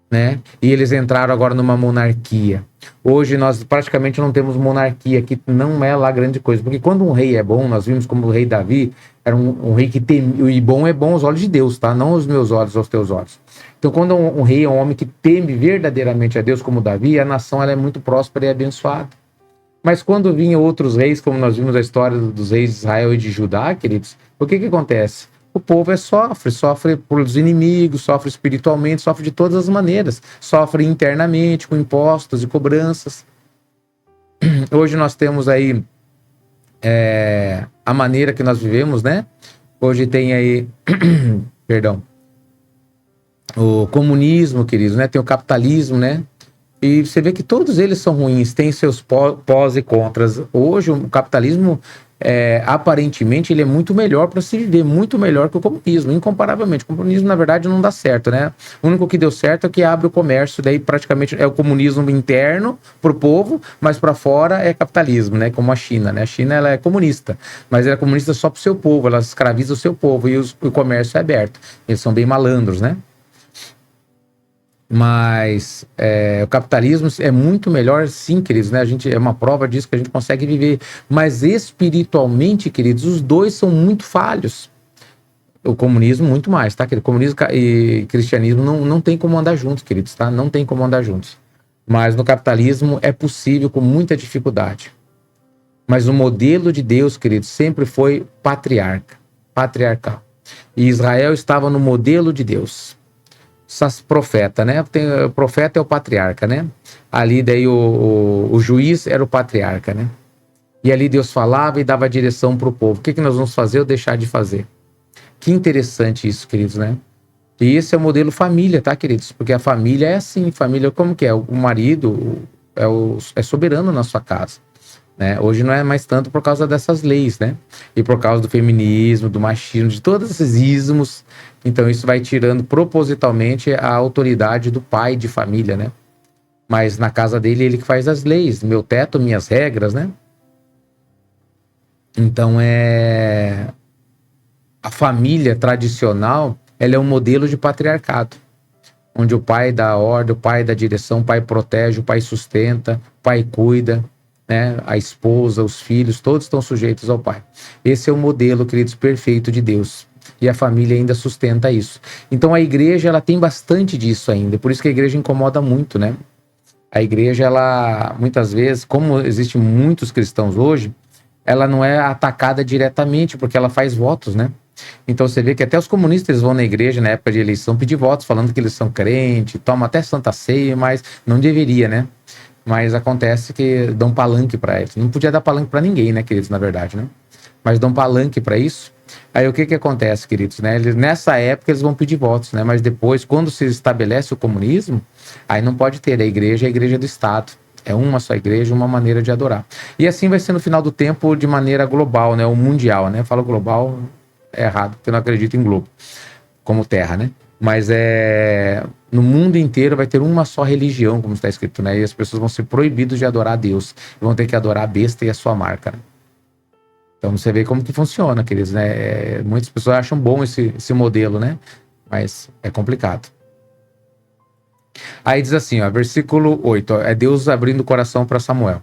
Speaker 1: né? E eles entraram agora numa monarquia. Hoje nós praticamente não temos monarquia, que não é lá grande coisa, porque quando um rei é bom, nós vimos como o rei Davi era um rei que teme, e bom é bom aos olhos de Deus, tá? Não aos meus olhos, aos teus olhos. Então quando um rei é um homem que teme verdadeiramente a Deus como Davi, a nação ela é muito próspera e abençoada. Mas quando vinham outros reis, como nós vimos a história dos reis de Israel e de Judá, queridos, o que acontece? O povo sofre pelos inimigos, sofre espiritualmente, sofre de todas as maneiras, sofre internamente com impostos e cobranças. Hoje nós temos aí a maneira que nós vivemos, né? Hoje tem aí, perdão, o comunismo, queridos, né? Tem o capitalismo, né? E você vê que todos eles são ruins, têm seus pós e contras. Hoje o capitalismo, aparentemente, ele é muito melhor para se viver, muito melhor que o comunismo, incomparavelmente. O comunismo, na verdade, não dá certo, né? O único que deu certo é que abre o comércio, daí praticamente é o comunismo interno para o povo, mas para fora é capitalismo, né? Como a China, né? A China, ela é comunista, mas ela é comunista só para o seu povo, ela escraviza o seu povo e o comércio é aberto. Eles são bem malandros, né? Mas o capitalismo é muito melhor, sim, queridos, né? A gente é uma prova disso que a gente consegue viver. Mas espiritualmente, queridos, os dois são muito falhos. O comunismo muito mais, tá? Comunismo e cristianismo não tem como andar juntos, queridos, tá? Não tem como andar juntos. Mas no capitalismo é possível com muita dificuldade. Mas o modelo de Deus, queridos, sempre foi patriarcal. E Israel estava no modelo de Deus. Profeta, né? O profeta é o patriarca, né? Ali daí o juiz era o patriarca, né? E ali Deus falava e dava direção para o povo. O que nós vamos fazer ou deixar de fazer? Que interessante isso, queridos, né? E esse é o modelo família, tá, queridos? Porque a família é assim, família como que é? O marido é soberano na sua casa, né? Hoje não é mais tanto por causa dessas leis, né? E por causa do feminismo, do machismo, de todos esses ismos. Então isso vai tirando propositalmente a autoridade do pai de família, né? Mas na casa dele, ele que faz as leis, meu teto, minhas regras, né? Então a família tradicional, ela é um modelo de patriarcado, onde o pai dá ordem, o pai dá direção, o pai protege, o pai sustenta, o pai cuida, né? A esposa, os filhos, todos estão sujeitos ao pai. Esse é o modelo, queridos, perfeito de Deus. E a família ainda sustenta isso. Então a igreja, ela tem bastante disso ainda. Por isso que a igreja incomoda muito, né? A igreja, ela, muitas vezes, como existem muitos cristãos hoje, ela não é atacada diretamente, porque ela faz votos, né? Então você vê que até os comunistas vão na igreja na época de eleição pedir votos, falando que eles são crentes, tomam até Santa Ceia, mas não deveria, né? Mas acontece que dão palanque para eles. Não podia dar palanque para ninguém, né, queridos, na verdade, né? Mas dão palanque para isso. Aí o que acontece, queridos, né? Nessa época eles vão pedir votos, né? Mas depois, quando se estabelece o comunismo, aí não pode ter a igreja do Estado. É uma só igreja, uma maneira de adorar. E assim vai ser no final do tempo de maneira global, né? O mundial, né? Eu falo global, é errado, porque eu não acredito em globo, como terra, né? Mas no mundo inteiro vai ter uma só religião, como está escrito, né? E as pessoas vão ser proibidas de adorar a Deus. Vão ter que adorar a besta e a sua marca, né? Então você vê como que funciona, queridos, né? Muitas pessoas acham bom esse modelo, né? Mas é complicado. Aí diz assim, ó, versículo 8, ó, é Deus abrindo o coração para Samuel.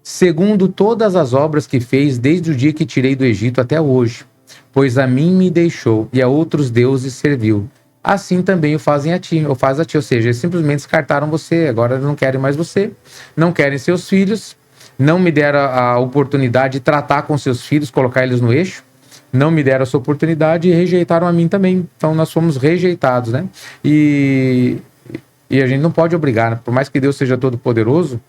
Speaker 1: segundo todas as obras que fez desde o dia que tirei do Egito até hoje, pois a mim me deixou e a outros deuses serviu. Assim também o fazem a ti, ou faz a ti, ou seja, eles simplesmente descartaram você, agora não querem mais você, não querem seus filhos, não me deram a oportunidade de tratar com seus filhos, colocar eles no eixo, não me deram essa oportunidade e rejeitaram a mim também. Então nós fomos rejeitados, né? E a gente não pode obrigar, né? Por mais que Deus seja todo poderoso,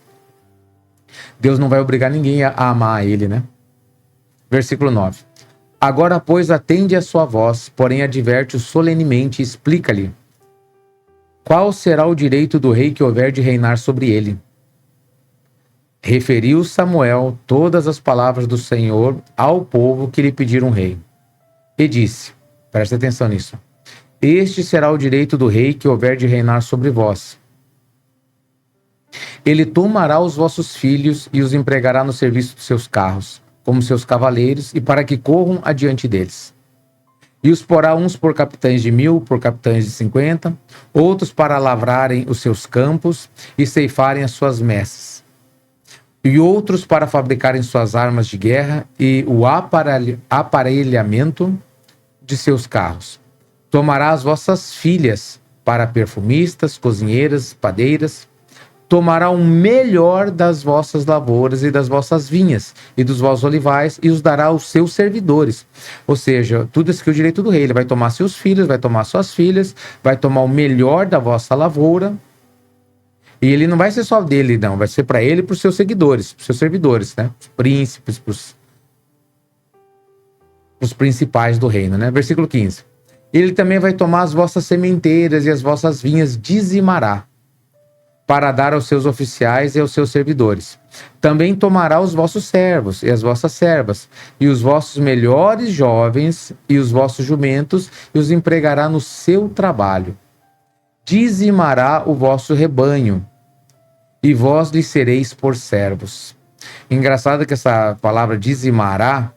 Speaker 1: Deus não vai obrigar ninguém a amar ele, né? Versículo 9. Agora, pois, atende a sua voz, porém adverte-o solenemente e explica-lhe qual será o direito do rei que houver de reinar sobre ele. Referiu Samuel todas as palavras do Senhor ao povo que lhe pediram um rei. E disse, presta atenção nisso, este será o direito do rei que houver de reinar sobre vós. Ele tomará os vossos filhos e os empregará no serviço dos seus carros, como seus cavaleiros, e para que corram adiante deles. E os porá uns por capitães de 1000, por capitães de 50, outros para lavrarem os seus campos e ceifarem as suas messes, e outros para fabricarem suas armas de guerra e o aparelhamento de seus carros. Tomará as vossas filhas para perfumistas, cozinheiras, padeiras. Tomará o melhor das vossas lavouras e das vossas vinhas e dos vossos olivais e os dará aos seus servidores. Ou seja, tudo isso que é o direito do rei. Ele vai tomar seus filhos, vai tomar suas filhas, vai tomar o melhor da vossa lavoura. E ele não vai ser só dele, não. Vai ser para ele e para os seus seguidores, para os seus servidores, né? Os príncipes, para os principais do reino, né? Versículo 15. Ele também vai tomar as vossas sementeiras e as vossas vinhas dizimará, para dar aos seus oficiais e aos seus servidores. Também tomará os vossos servos e as vossas servas, e os vossos melhores jovens e os vossos jumentos, e os empregará no seu trabalho. Dizimará o vosso rebanho, e vós lhe sereis por servos. Engraçado que essa palavra dizimará,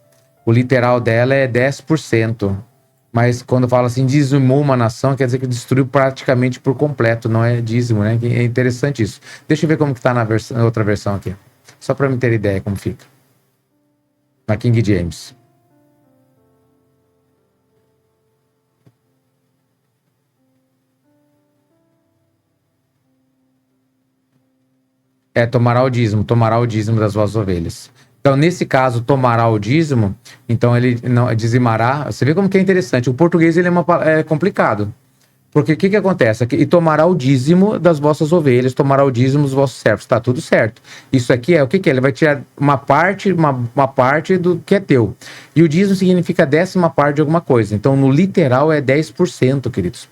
Speaker 1: o literal dela é 10%. Mas quando fala assim, dizimou uma nação, quer dizer que destruiu praticamente por completo, não é dízimo, né? É interessante isso. Deixa eu ver como que tá na outra versão aqui. Só para me ter ideia como fica. Na King James. Tomará o dízimo das vossas ovelhas. Então, nesse caso, tomará o dízimo, então ele não dizimará. Você vê como que é interessante. O português ele é complicado. Porque o que acontece? E tomará o dízimo das vossas ovelhas, tomará o dízimo dos vossos servos. Tá tudo certo. Isso aqui é o que é? Ele vai tirar uma parte do que é teu. E o dízimo significa 10ª parte de alguma coisa. Então, no literal é 10%, queridos.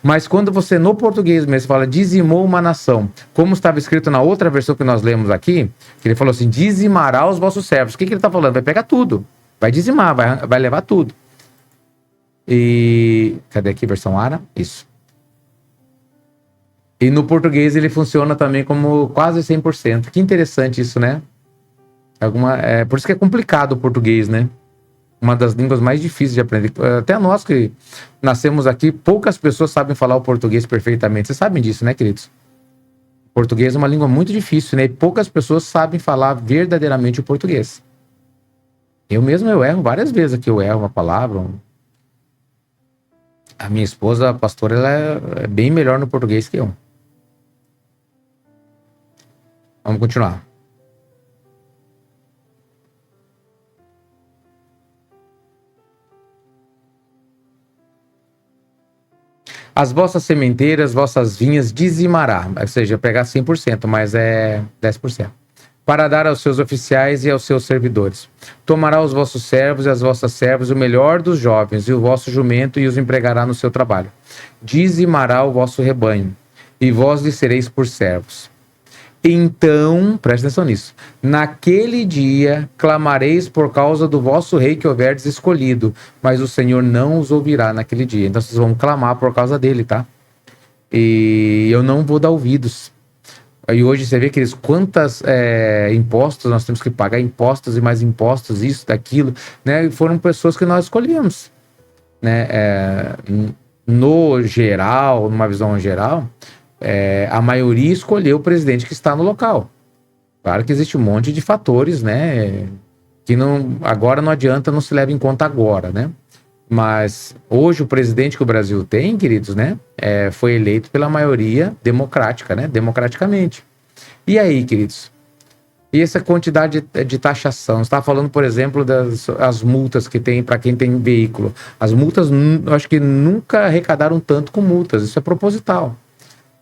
Speaker 1: Mas quando você, no português mesmo, fala dizimou uma nação, como estava escrito na outra versão que nós lemos aqui, que ele falou assim, dizimará os vossos servos. O que ele está falando? Vai pegar tudo. Vai dizimar, vai levar tudo. E... cadê aqui? Versão Ara? Isso. E no português ele funciona também como quase 100%. Que interessante isso, né? Por isso que é complicado o português, né? Uma das línguas mais difíceis de aprender. Até nós que nascemos aqui, poucas pessoas sabem falar o português perfeitamente. Vocês sabem disso, né, queridos? O português é uma língua muito difícil, né? E poucas pessoas sabem falar verdadeiramente o português. Eu mesmo erro várias vezes aqui. Eu erro uma palavra. A minha esposa, a pastora, ela é bem melhor no português que eu. Vamos continuar. As vossas sementeiras, vossas vinhas dizimará, ou seja, pegar 100%, mas é 10%, para dar aos seus oficiais e aos seus servidores. Tomará os vossos servos e as vossas servas, o melhor dos jovens, e o vosso jumento, e os empregará no seu trabalho. Dizimará o vosso rebanho, e vós lhe sereis por servos. Então, presta atenção nisso, naquele dia clamareis por causa do vosso rei que houverdes escolhido, mas o Senhor não os ouvirá naquele dia. Então vocês vão clamar por causa dele, tá? E eu não vou dar ouvidos. E hoje você vê, queridos, quantos impostos nós temos que pagar, impostos e mais impostos, isso, daquilo, né? E foram pessoas que nós escolhemos, né? No geral, numa visão geral, a maioria escolheu o presidente que está no local. Claro que existe um monte de fatores, né? Que não, agora não adianta, não se leva em conta agora, né? Mas hoje o presidente que o Brasil tem, queridos, né? Foi eleito pela maioria democrática, né? Democraticamente. E aí, queridos? E essa quantidade de taxação? Você está falando, por exemplo, das as multas que tem para quem tem veículo. As multas, eu acho que nunca arrecadaram tanto com multas. Isso é proposital.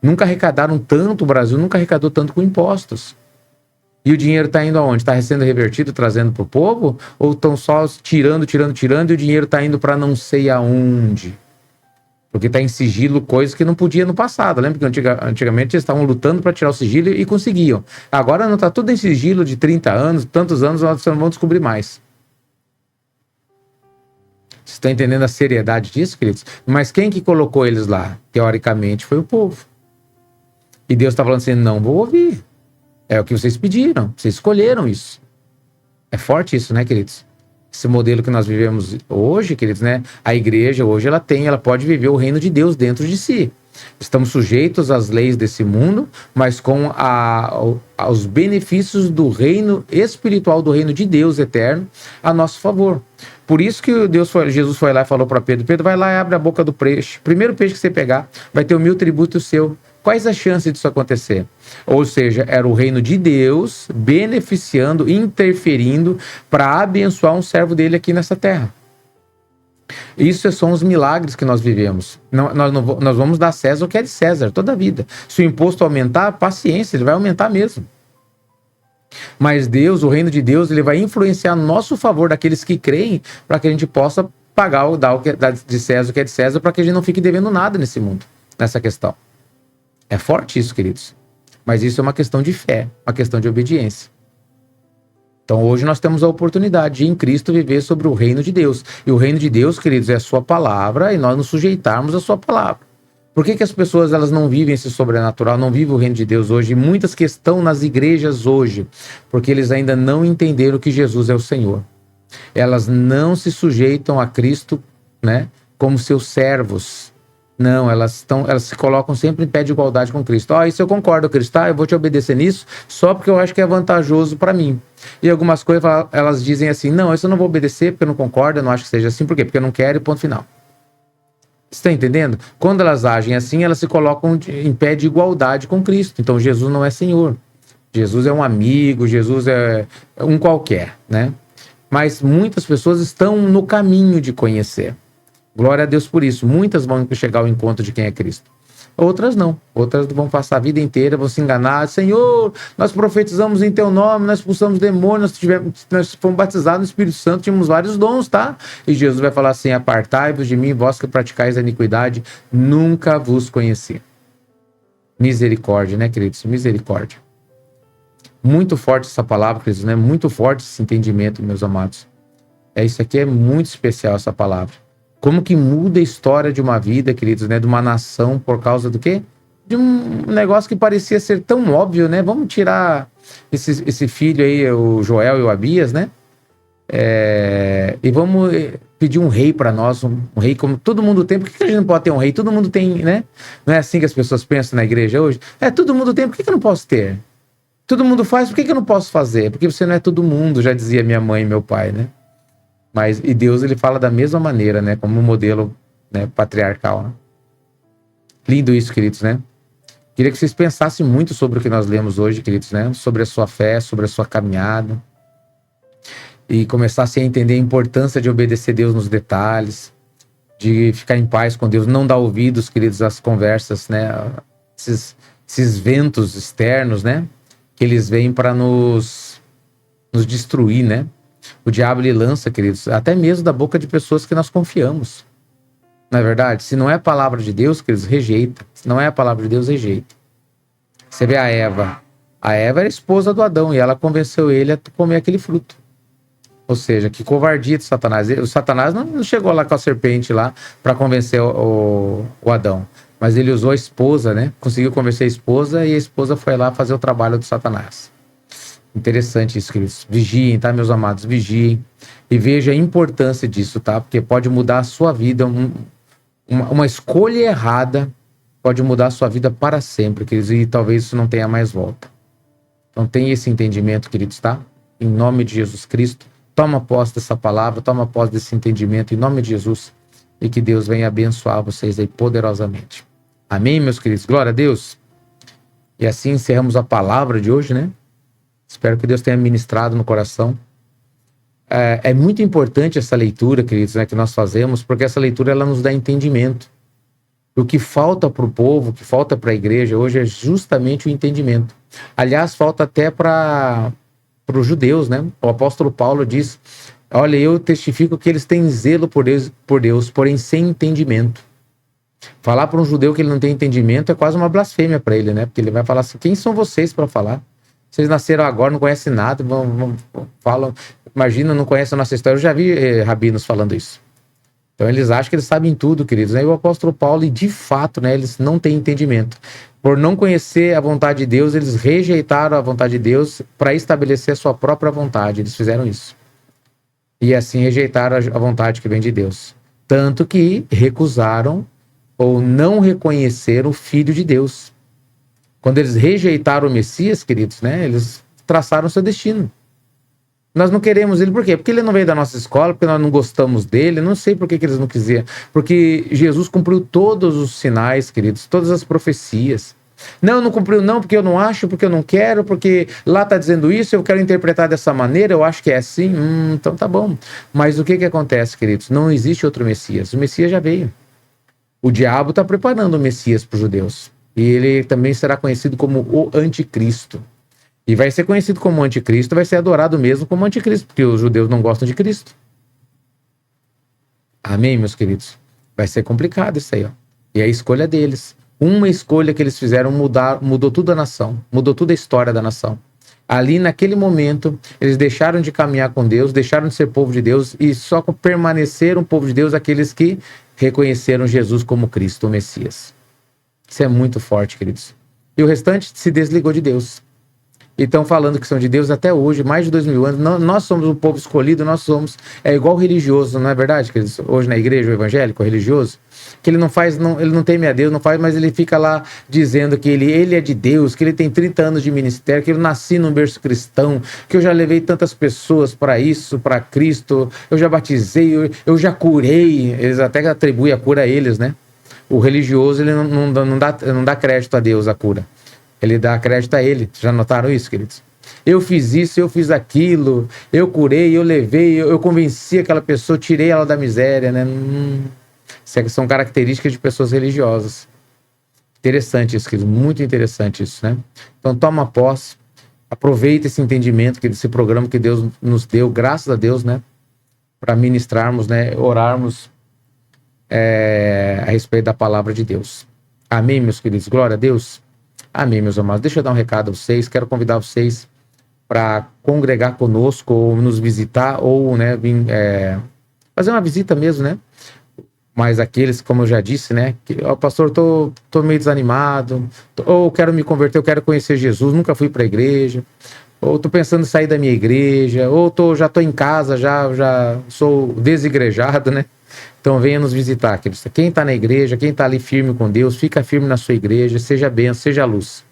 Speaker 1: Nunca arrecadaram tanto, o Brasil nunca arrecadou tanto com impostos. E o dinheiro está indo aonde? Está sendo revertido, trazendo para o povo? Ou estão só tirando e o dinheiro está indo para não sei aonde? Porque está em sigilo coisas que não podia no passado. Lembra que antigamente eles estavam lutando para tirar o sigilo e conseguiam. Agora não está tudo em sigilo de 30 anos, tantos anos, nós não vamos descobrir mais. Vocês estão entendendo a seriedade disso, queridos? Mas quem que colocou eles lá? Teoricamente foi o povo. E Deus está falando assim, não vou ouvir. É o que vocês pediram, vocês escolheram isso. É forte isso, né, queridos? Esse modelo que nós vivemos hoje, queridos, né? A igreja hoje ela pode viver o reino de Deus dentro de si. Estamos sujeitos às leis desse mundo, mas com os benefícios do reino espiritual, do reino de Deus eterno, a nosso favor. Por isso que Jesus foi lá e falou para Pedro, Pedro, vai lá e abre a boca do peixe. Primeiro peixe que você pegar, vai ter 1000 tributos seu. Quais as chances disso acontecer? Ou seja, era o reino de Deus beneficiando, interferindo para abençoar um servo dele aqui nessa terra. Isso são os milagres que nós vivemos. Nós vamos dar a César o que é de César, toda a vida. Se o imposto aumentar, paciência, ele vai aumentar mesmo. Mas Deus, o reino de Deus, ele vai influenciar no nosso favor daqueles que creem para que a gente possa pagar, dar o que é de César, o que é de César, para que a gente não fique devendo nada nesse mundo, nessa questão. É forte isso, queridos. Mas isso é uma questão de fé, uma questão de obediência. Então hoje nós temos a oportunidade de em Cristo viver sobre o reino de Deus. E o reino de Deus, queridos, é a sua palavra e nós nos sujeitarmos à sua palavra. Por que as pessoas elas não vivem esse sobrenatural, não vivem o reino de Deus hoje? E muitas que estão nas igrejas hoje, porque eles ainda não entenderam que Jesus é o Senhor. Elas não se sujeitam a Cristo, né, como seus servos. Não, elas se colocam sempre em pé de igualdade com Cristo. Isso eu concordo, Cristo, eu vou te obedecer nisso só porque eu acho que é vantajoso para mim. E algumas coisas elas dizem assim, não, isso eu não vou obedecer porque eu não concordo, eu não acho que seja assim. Por quê? Porque eu não quero e ponto final. Você está entendendo? Quando elas agem assim, elas se colocam em pé de igualdade com Cristo. Então Jesus não é Senhor. Jesus é um amigo, Jesus é um qualquer, né? Mas muitas pessoas estão no caminho de conhecer. Glória a Deus por isso. Muitas vão chegar ao encontro de quem é Cristo. Outras não. Outras vão passar a vida inteira, vão se enganar. Senhor, nós profetizamos em teu nome, nós expulsamos demônios, nós fomos batizados no Espírito Santo, tínhamos vários dons, tá? E Jesus vai falar assim, apartai-vos de mim, vós que praticais a iniquidade, nunca vos conheci. Misericórdia, né, queridos? Misericórdia. Muito forte essa palavra, queridos, né? Muito forte esse entendimento, meus amados. Isso aqui é muito especial, essa palavra. Como que muda a história de uma vida, queridos, né? De uma nação por causa do quê? De um negócio que parecia ser tão óbvio, né? Vamos tirar esse filho aí, o Joel e o Abias, né? E vamos pedir um rei para nós, um rei como todo mundo tem. Por que a gente não pode ter um rei? Todo mundo tem, né? Não é assim que as pessoas pensam na igreja hoje? Todo mundo tem, por que eu não posso ter? Todo mundo faz, por que eu não posso fazer? Porque você não é todo mundo, já dizia minha mãe e meu pai, né? E Deus, ele fala da mesma maneira, né? Como um modelo, né, patriarcal. Né? Lindo isso, queridos, né? Queria que vocês pensassem muito sobre o que nós lemos hoje, queridos, né? Sobre a sua fé, sobre a sua caminhada. E começassem a entender a importância de obedecer a Deus nos detalhes. De ficar em paz com Deus. Não dar ouvidos, queridos, às conversas, né? Esses ventos externos, né? Que eles vêm para nos destruir, né? O diabo, ele lança, queridos, até mesmo da boca de pessoas que nós confiamos. Não é verdade? Se não é a palavra de Deus, queridos, rejeita. Se não é a palavra de Deus, rejeita. Você vê a Eva. A Eva era esposa do Adão e ela convenceu ele a comer aquele fruto. Ou seja, que covardia de Satanás. O Satanás não chegou lá com a serpente lá para convencer o Adão. Mas ele usou a esposa, né? Conseguiu convencer a esposa e a esposa foi lá fazer o trabalho do Satanás. Interessante isso, queridos. Vigiem, tá, meus amados? Vigiem. E veja a importância disso, tá? Porque pode mudar a sua vida. Uma escolha errada pode mudar a sua vida para sempre, queridos. E talvez isso não tenha mais volta. Então tenha esse entendimento, queridos, tá? Em nome de Jesus Cristo, toma posse dessa palavra, toma posse desse entendimento, em nome de Jesus, e que Deus venha abençoar vocês aí poderosamente. Amém, meus queridos? Glória a Deus. E assim encerramos a palavra de hoje, né? Espero que Deus tenha ministrado no coração. É muito importante essa leitura, queridos, né, que nós fazemos, porque essa leitura ela nos dá entendimento. O que falta para o povo, o que falta para a igreja hoje é justamente o entendimento. Aliás, falta até para os judeus, né? O apóstolo Paulo diz: olha, eu testifico que eles têm zelo por Deus, porém sem entendimento. Falar para um judeu que ele não tem entendimento é quase uma blasfêmia para ele, né? Porque ele vai falar assim: quem são vocês para falar? Vocês nasceram agora, não conhecem nada, falam, imagina, não conhecem a nossa história. Eu já vi rabinos falando isso. Então eles acham que eles sabem tudo, queridos. Aí o apóstolo Paulo, e de fato, né, eles não têm entendimento. Por não conhecer a vontade de Deus, eles rejeitaram a vontade de Deus para estabelecer a sua própria vontade. Eles fizeram isso. E assim rejeitaram a vontade que vem de Deus. Tanto que recusaram ou não reconheceram o Filho de Deus. Quando eles rejeitaram o Messias, queridos, né, eles traçaram seu destino. Nós não queremos ele, por quê? Porque ele não veio da nossa escola, porque nós não gostamos dele, não sei por que eles não quiseram. Porque Jesus cumpriu todos os sinais, queridos, todas as profecias. Não cumpriu não, porque eu não acho, porque eu não quero, porque lá está dizendo isso, eu quero interpretar dessa maneira, eu acho que é assim, então tá bom. Mas o que acontece, queridos? Não existe outro Messias, o Messias já veio. O diabo está preparando o Messias para os judeus. E ele também será conhecido como o Anticristo. E vai ser conhecido como Anticristo, vai ser adorado mesmo como Anticristo, porque os judeus não gostam de Cristo. Amém, meus queridos? Vai ser complicado isso aí, ó. E é a escolha deles. Uma escolha que eles fizeram mudou tudo a nação, mudou toda a história da nação. Ali, naquele momento, eles deixaram de caminhar com Deus, deixaram de ser povo de Deus e só permaneceram povo de Deus aqueles que reconheceram Jesus como Cristo, o Messias. Isso é muito forte, queridos. E o restante se desligou de Deus. E estão falando que são de Deus até hoje, mais de 2000 anos. Nós somos o povo escolhido, nós somos. É igual o religioso, não é verdade? Queridos? Hoje na igreja, o evangélico, o religioso, que ele não faz, ele não teme a Deus, não faz, mas ele fica lá dizendo que ele é de Deus, que ele tem 30 anos de ministério, que eu nasci num berço cristão, que eu já levei tantas pessoas para isso, para Cristo, eu já batizei, eu já curei. Eles até atribuem a cura a eles, né? O religioso, ele não dá crédito a Deus, a cura. Ele dá crédito a ele. Já notaram isso, queridos? Eu fiz isso, eu fiz aquilo, eu curei, eu levei, eu convenci aquela pessoa, tirei ela da miséria, né? São características de pessoas religiosas. Interessante isso, queridos. Muito interessante isso, né? Então toma posse, aproveita esse entendimento, esse programa que Deus nos deu, graças a Deus, né? Para ministrarmos, né? Orarmos a respeito da palavra de Deus. Amém, meus queridos? Glória a Deus. Amém, meus amados. Deixa eu dar um recado a vocês. Quero convidar vocês para congregar conosco, ou nos visitar, ou, né, fazer uma visita mesmo, né? Mas aqueles, como eu já disse, né? Que, pastor, tô meio desanimado, ou quero me converter, eu quero conhecer Jesus, nunca fui para a igreja, ou tô pensando em sair da minha igreja, ou já tô em casa, já sou desigrejado, né? Então venha nos visitar, queridos. Quem está na igreja, quem está ali firme com Deus, fica firme na sua igreja, seja bênção, seja luz.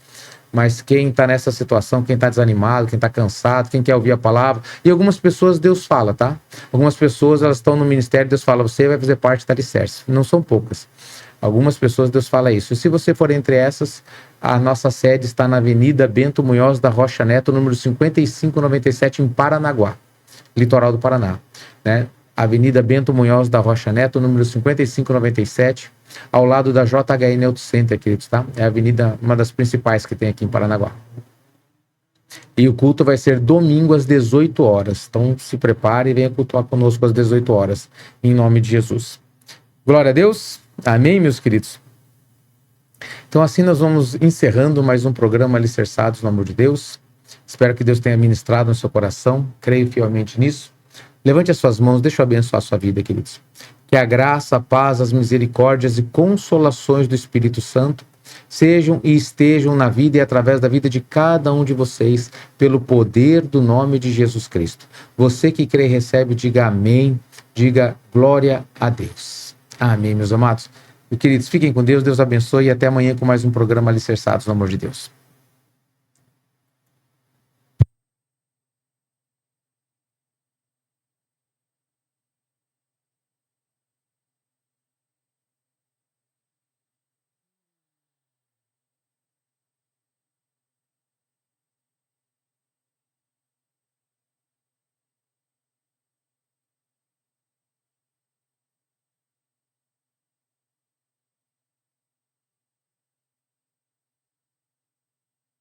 Speaker 1: Mas quem está nessa situação, quem está desanimado, quem está cansado, quem quer ouvir a palavra, e algumas pessoas Deus fala, tá? Algumas pessoas, elas estão no ministério, Deus fala, você vai fazer parte da Alicerce. Não são poucas. Algumas pessoas Deus fala isso. E se você for entre essas, a nossa sede está na Avenida Bento Munhoz da Rocha Neto, número 5597, em Paranaguá, litoral do Paraná, né? Avenida Bento Munhoz da Rocha Neto, número 5597, ao lado da JHN Auto Center, queridos, tá? É a avenida, uma das principais que tem aqui em Paranaguá. E o culto vai ser domingo às 18 horas. Então se prepare e venha cultuar conosco às 18 horas, em nome de Jesus. Glória a Deus. Amém, meus queridos? Então assim nós vamos encerrando mais um programa Alicerçados no Amor de Deus. Espero que Deus tenha ministrado no seu coração. Creio fielmente nisso. Levante as suas mãos, deixa eu abençoar a sua vida, queridos. Que a graça, a paz, as misericórdias e consolações do Espírito Santo sejam e estejam na vida e através da vida de cada um de vocês, pelo poder do nome de Jesus Cristo. Você que crê e recebe, diga amém, diga glória a Deus. Amém, meus amados. E, queridos, fiquem com Deus, Deus abençoe e até amanhã com mais um programa Alicerçados no Amor de Deus.